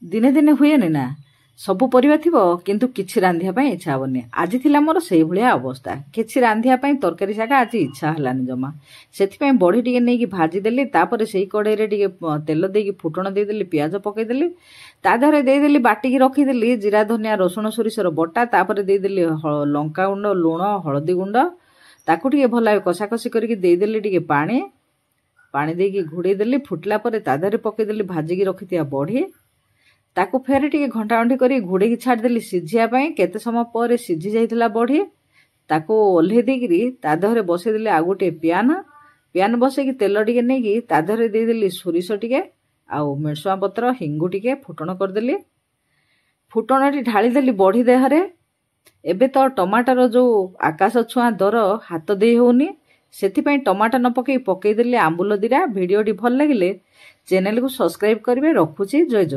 दिने दिने हुएनि ना सबु परिबा थिबो किंतु किछि रांधिया पई इच्छा होबनी। आज थिला मोर सेही भलिया अवस्था किछि रांधिया पई तरकारी शाका आज इच्छा हलानी जमा। सेथि पई बड़ी टिके नै कि भाजी देली तापरे सेही कड़ाई रे टिके तेल देकी फुटण दे देली प्याज पकई देली ता धरे दे देली बाटी की रखी देली जीरा धनिया रसुण सोरिसर बटा तापरे दे देली लंका गुंड लूण हळदी गुंड ताकू टिके भला कषा कषी करके दे देली टिके पानी पानी देकी घुड़े देली फुटला परे ता धरे पकई देली भाजी की रखिथिया बड़ी ताकू फेर टिके घंटा घंटी करी घुड़े की छाड़ देली सिझिया पई। केते समय पर सिझी जाइथिला बड़ी ताकू ओल्हे देकरी ता धरे बसई देली आ गोटे प्यान बसई की तेल टिके नै कि ता धरे दे देली सोरिस टिके आउ मेरसुआ पत्र हिंगु टिके फुटण कर देली फुटणटी ढाली देली बड़ी देहरे। एबे तो टमाटर जो आकाश छुआ दर हाथ दे होनी सेथिपई टमाटर न पकई देली आंबुल दिरा। वीडियोटी भल लागिले चैनल को सब्सक्राइब करिवे। रखुची जय जय।